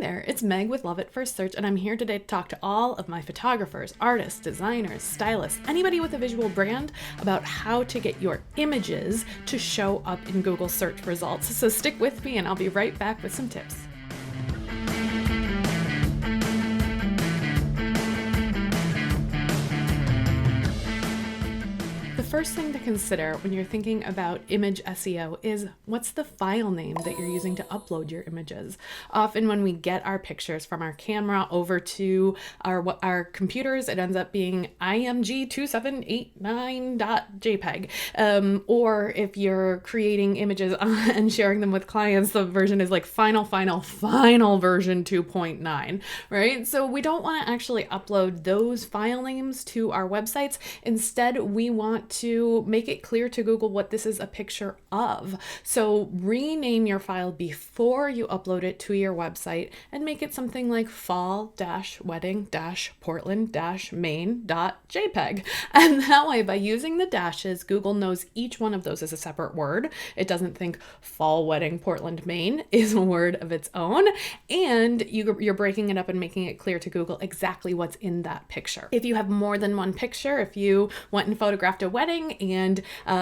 there, it's Meg with Love at First Search, and I'm here today to talk to all of my photographers, artists, designers, stylists, anybody with a visual brand about how to get your images to show up in Google search results. So stick with me and I'll be right back with some tips. The first thing to consider when you're thinking about image SEO is what's the file name that you're using to upload your images. Often when we get our pictures from our camera over to our computers, it ends up being img2789.jpg. Or if you're creating images and sharing them with clients, the version is like final version 2.9, right? So we don't want to actually upload those file names to our websites. Instead, we want to make it clear to Google what this is a picture of. So rename your file before you upload it to your website and make it something like fall-wedding-portland-maine.jpg. And that way, by using the dashes, Google knows each one of those is a separate word. It doesn't think fall wedding Portland, Maine is a word of its own. And you're breaking it up and making it clear to Google exactly what's in that picture. If you have more than one picture, if you went and photographed a wedding and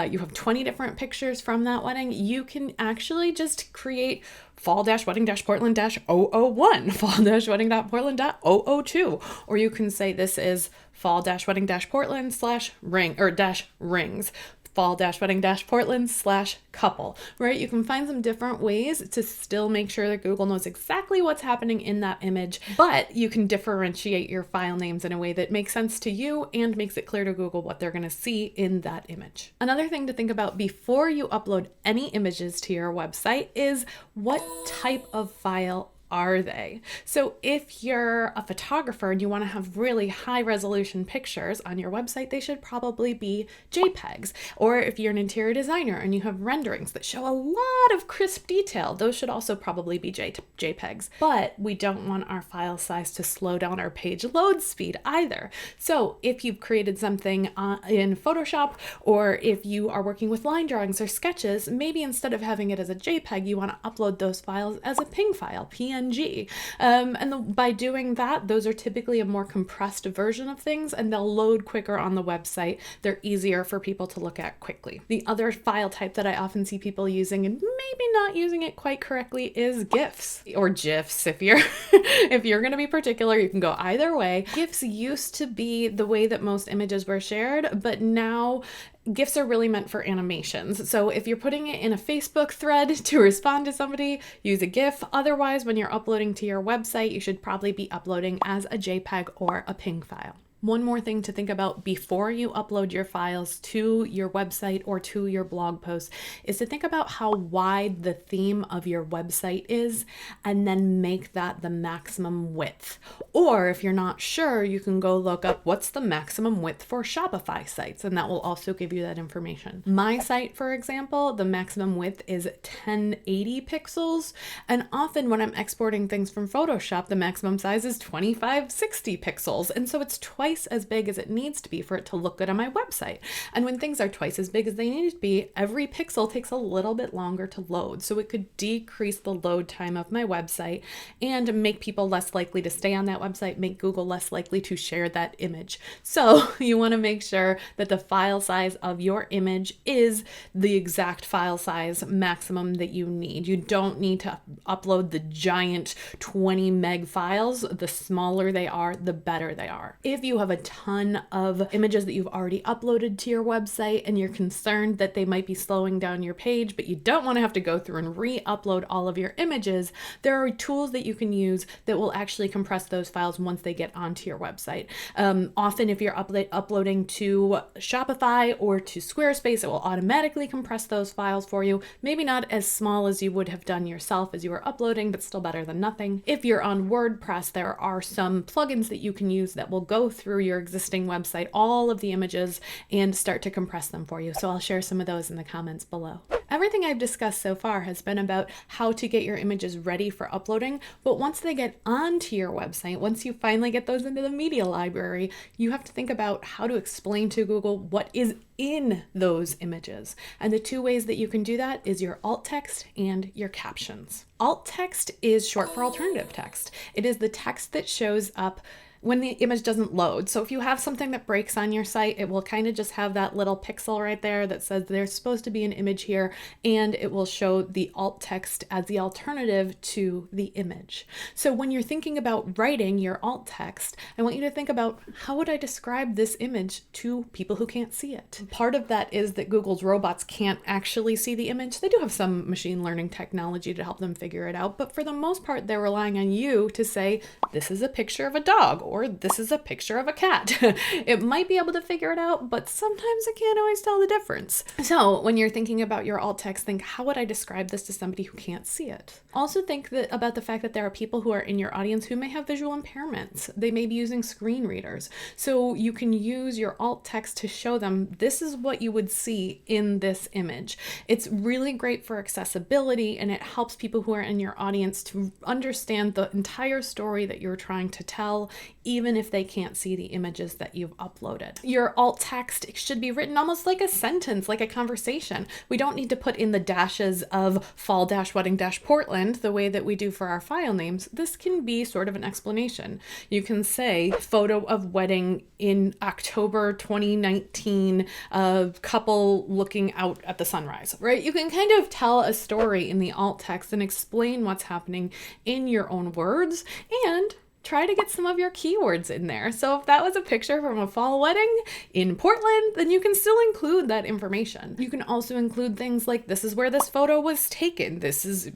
you have 20 different pictures from that wedding, you can actually just create fall-wedding-portland-001, fall-wedding.portland.002, or you can say this is fall-wedding-portland/ring/rings, fall-wedding-portland/couple, right? You can find some different ways to still make sure that Google knows exactly what's happening in that image, but you can differentiate your file names in a way that makes sense to you and makes it clear to Google what they're going to see in that image. Another thing to think about before you upload any images to your website is what type of file are they? So if you're a photographer and you want to have really high resolution pictures on your website, they should probably be JPEGs. Or if you're an interior designer and you have renderings that show a lot of crisp detail, those should also probably be JPEGs. But we don't want our file size to slow down our page load speed either. So if you've created something in Photoshop, or if you are working with line drawings or sketches, maybe instead of having it as a JPEG, you want to upload those files as a PNG file, PNG. By doing that, those are typically a more compressed version of things and they'll load quicker on the website. They're easier for people to look at quickly. The other file type that I often see people using and maybe not using it quite correctly is GIFs or GIFs. If you're going to be particular, you can go either way. GIFs used to be the way that most images were shared, but now GIFs are really meant for animations. So if you're putting it in a Facebook thread to respond to somebody, use a GIF. Otherwise, when you're uploading to your website, you should probably be uploading as a JPEG or a PNG file. One more thing to think about before you upload your files to your website or to your blog post is to think about how wide the theme of your website is and then make that the maximum width. Or if you're not sure, you can go look up what's the maximum width for Shopify sites, and that will also give you that information. My site, for example, the maximum width is 1080 pixels, and often when I'm exporting things from Photoshop, the maximum size is 2560 pixels, and so it's twice as big as it needs to be for it to look good on my website. And when things are twice as big as they need to be, every pixel takes a little bit longer to load. So it could decrease the load time of my website and make people less likely to stay on that website, make Google less likely to share that image. So you want to make sure that the file size of your image is the exact file size maximum that you need. You don't need to upload the giant 20 meg files. The smaller they are, the better they are. If you have a ton of images that you've already uploaded to your website and you're concerned that they might be slowing down your page, but you don't want to have to go through and re-upload all of your images, there are tools that you can use that will actually compress those files once they get onto your website. Often if you're uploading to Shopify or to Squarespace, it will automatically compress those files for you. Maybe not as small as you would have done yourself as you were uploading, but still better than nothing. If you're on WordPress, there are some plugins that you can use that will go through your existing website, all of the images, and start to compress them for you. So I'll share some of those in the comments below. Everything I've discussed so far has been about how to get your images ready for uploading, but once they get onto your website, once you finally get those into the media library, you have to think about how to explain to Google what is in those images. And the two ways that you can do that is your alt text and your captions. Alt text is short for alternative text. It is the text that shows up when the image doesn't load. So if you have something that breaks on your site, it will kind of just have that little pixel right there that says there's supposed to be an image here, and it will show the alt text as the alternative to the image. So when you're thinking about writing your alt text, I want you to think about, how would I describe this image to people who can't see it? Part of that is that Google's robots can't actually see the image. They do have some machine learning technology to help them figure it out, but for the most part, they're relying on you to say, this is a picture of a dog, or this is a picture of a cat. It might be able to figure it out, but sometimes it can't always tell the difference. So when you're thinking about your alt text, think, how would I describe this to somebody who can't see it? Also think about the fact that there are people who are in your audience who may have visual impairments. They may be using screen readers. So you can use your alt text to show them, this is what you would see in this image. It's really great for accessibility, and it helps people who are in your audience to understand the entire story that you're trying to tell, even if they can't see the images that you've uploaded. Your alt text should be written almost like a sentence, like a conversation. We don't need to put in the dashes of fall-wedding-Portland the way that we do for our file names. This can be sort of an explanation. You can say, photo of wedding in October 2019, a couple looking out at the sunrise, right? You can kind of tell a story in the alt text and explain what's happening in your own words, and try to get some of your keywords in there. So if that was a picture from a fall wedding in Portland, then you can still include that information. You can also include things like, this is where this photo was taken.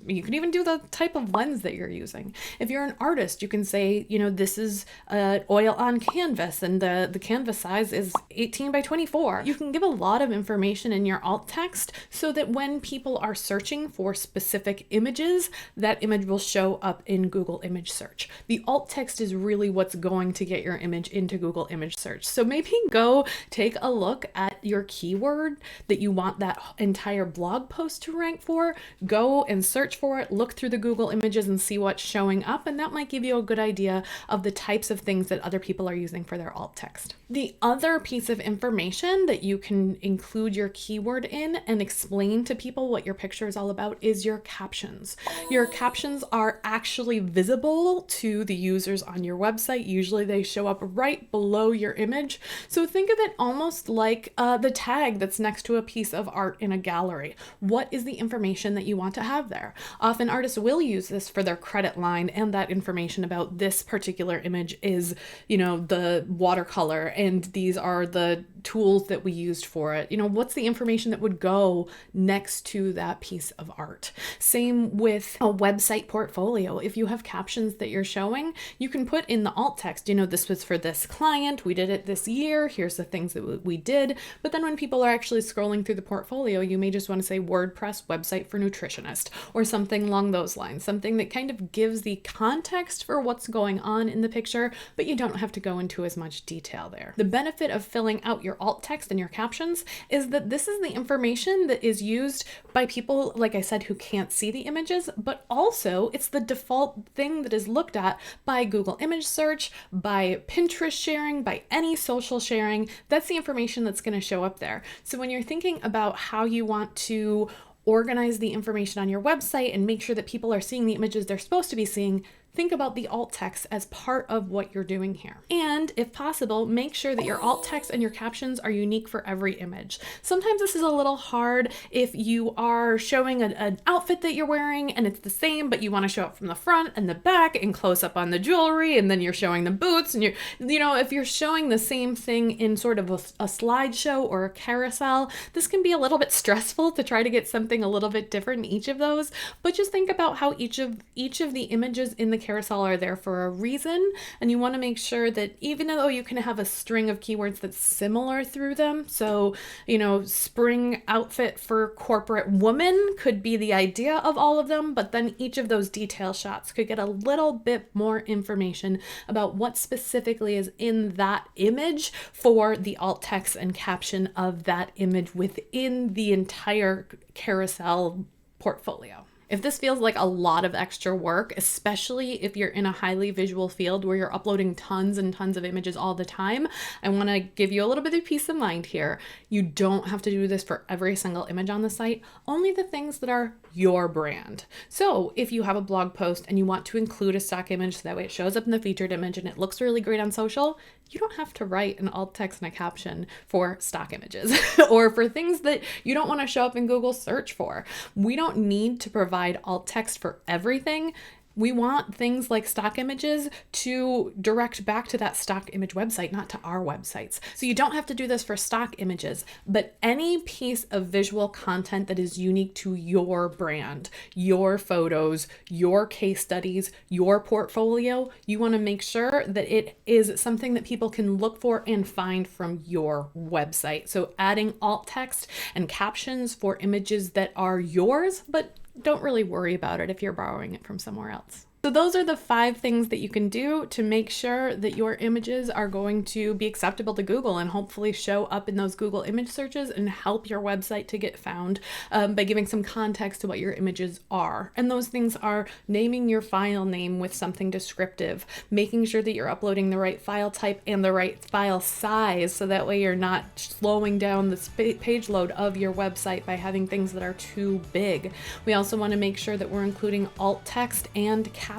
You can even do the type of lens that you're using. If you're an artist, you can say, this is oil on canvas, and the canvas size is 18 by 24. You can give a lot of information in your alt text so that when people are searching for specific images, that image will show up in Google image search. The alt text is really what's going to get your image into Google image search. So maybe go take a look at your keyword that you want that entire blog post to rank for. Go and search for it, look through the Google images and see what's showing up, and that might give you a good idea of the types of things that other people are using for their alt text. The other piece of information that you can include your keyword in and explain to people what your picture is all about is your captions. Your captions are actually visible to the users on your website. Usually they show up right below your image. So think of it almost like the tag that's next to a piece of art in a gallery. What is the information that you want to have there? Often artists will use this for their credit line, and that information about this particular image is, the watercolor, and these are the tools that we used for it. What's the information that would go next to that piece of art? Same with a website portfolio. If you have captions that you're showing, you can put in the alt text, this was for this client, we did it this year, here's the things that we did. But then when people are actually scrolling through the portfolio, you may just want to say WordPress website for nutritionist, or something along those lines, something that kind of gives the context for what's going on in the picture, but you don't have to go into as much detail there. The benefit of filling out your alt text and your captions is that this is the information that is used by people, like I said, who can't see the images, but also it's the default thing that is looked at by Google image search, by Pinterest sharing, by any social sharing. That's the information that's going to show up there. So when you're thinking about how you want to organize the information on your website and make sure that people are seeing the images they're supposed to be seeing, think about the alt text as part of what you're doing here. And if possible, make sure that your alt text and your captions are unique for every image. Sometimes this is a little hard if you are showing an outfit that you're wearing and it's the same, but you want to show it from the front and the back and close up on the jewelry, and then you're showing the boots, and if you're showing the same thing in sort of a slideshow or a carousel, this can be a little bit stressful to try to get something a little bit different in each of those. But just think about how each of the images in the carousel are there for a reason, and you want to make sure that even though you can have a string of keywords that's similar through them, so, you know, spring outfit for corporate woman could be the idea of all of them, but then each of those detail shots could get a little bit more information about what specifically is in that image for the alt text and caption of that image within the entire carousel portfolio. If this feels like a lot of extra work, especially if you're in a highly visual field where you're uploading tons and tons of images all the time, I want to give you a little bit of peace of mind here. You don't have to do this for every single image on the site, only the things that are your brand. So if you have a blog post and you want to include a stock image so that way it shows up in the featured image and it looks really great on social, you don't have to write an alt text and a caption for stock images or for things that you don't want to show up in Google search for. We don't need to provide alt text for everything. We want things like stock images to direct back to that stock image website, not to our websites. So you don't have to do this for stock images, but any piece of visual content that is unique to your brand, your photos, your case studies, your portfolio, you want to make sure that it is something that people can look for and find from your website. So adding alt text and captions for images that are yours, but don't really worry about it if you're borrowing it from somewhere else. So those are the 5 things that you can do to make sure that your images are going to be acceptable to Google and hopefully show up in those Google image searches and help your website to get found by giving some context to what your images are. And those things are naming your file name with something descriptive, making sure that you're uploading the right file type and the right file size so that way you're not slowing down the page load of your website by having things that are too big. We also want to make sure that we're including alt text and captions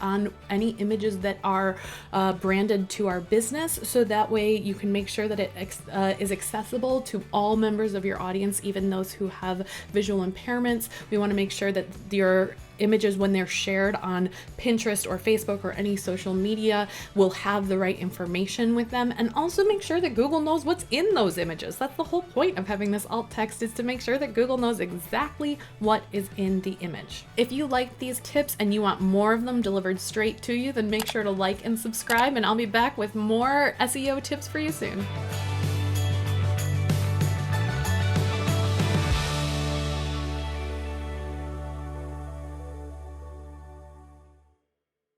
on any images that are branded to our business, so that way you can make sure that it is accessible to all members of your audience, even those who have visual impairments. We want to make sure that your images, when they're shared on Pinterest or Facebook or any social media, will have the right information with them, and also make sure that Google knows what's in those images. That's the whole point of having this alt text, is to make sure that Google knows exactly what is in the image. If you like these tips and you want more of them delivered straight to you, then make sure to like and subscribe, and I'll be back with more SEO tips for you soon.